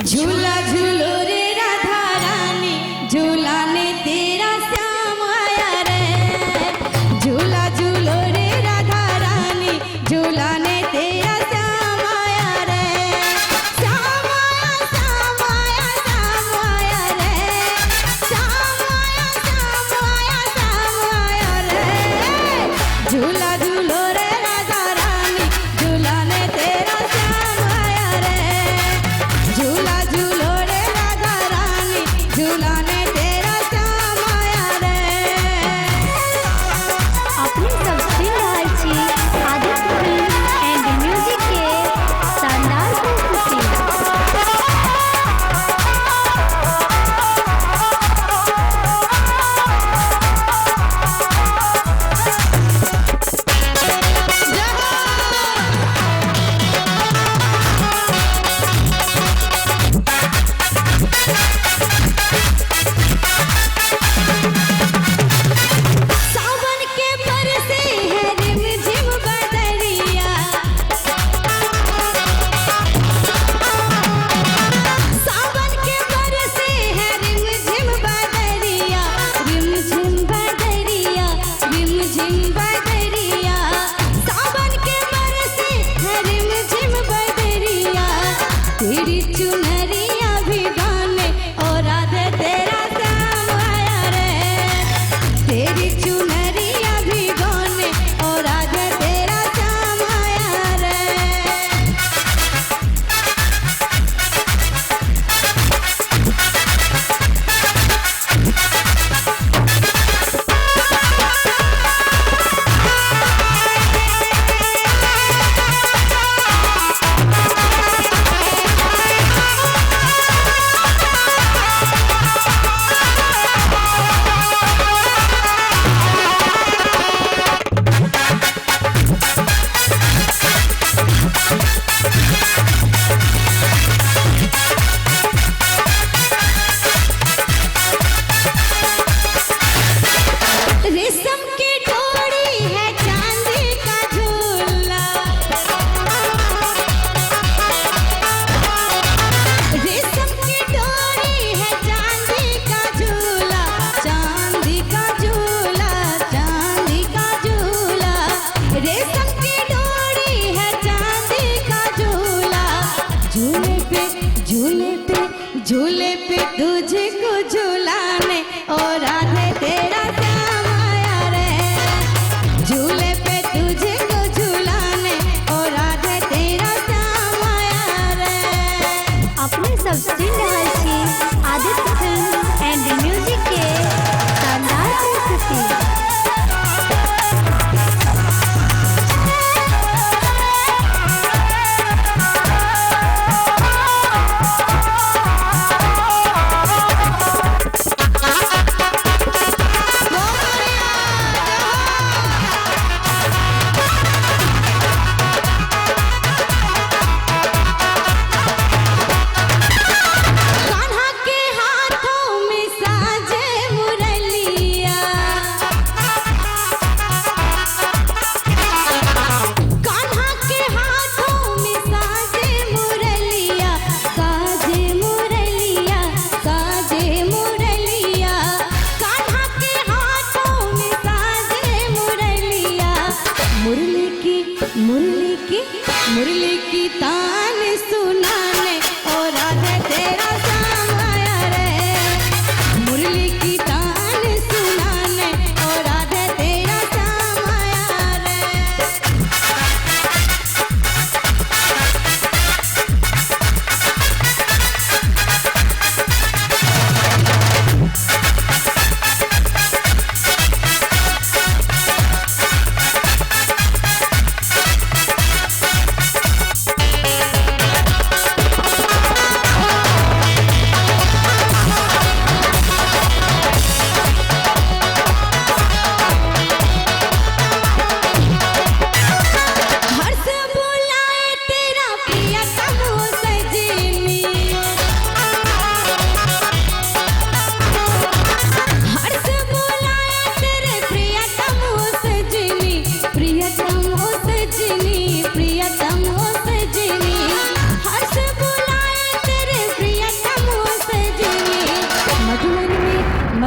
झूला झूलो रे राधा रानी, झूला ने तेरा श्याम आया रे। झूला झूलो रे राधा रानी, झूला ने तेरा श्याम आया रे। श्याम आया, श्याम आया, श्याम आया रे। श्याम आया, श्याम आया, श्याम आया रे। झूला झूलो रे राधा रानी, झूला ने तेरा श्याम आया रे। झूला झूलो रे राधा रानी, झूला ने तेरा श्याम आया रे। अपने सब सुन रहल छी आदित्य फिल्म एंड म्यूजिक के शानदार प्रस्तुति। सावन के बरसे है रिमझिम बदरिया। सावन के बरसे है रिमझिम बदरिया, रिमझिम बदरिया, रिमझिम बदरिया। सावन के बरसे है रिमझिम बदरिया। तेरी चुनरिया भिगाने और राधे तेरा श्याम आया रे। तेरी चुनरिया भिगोने और राधे तेरा श्याम आया रे। रेशम की डोरी है चांदी का झूला। रेशम की डोरी है चांदी का झूला, चांदी का झूला, चांदी का झूला। रेशम की डोरी है चांदी का झूला। झूले पे झूले पे झूले पे तुझको झूलाने और राधे तेरा श्याम आया रे। झूले पे तुझको झूलाने और राधे तेरा श्याम आया रे। अपने सब सुन रहल छी आदित्य फिल्म एंड म्यूजिक के शानदार प्रस्तुति।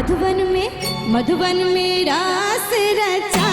मधुबन में रास रचा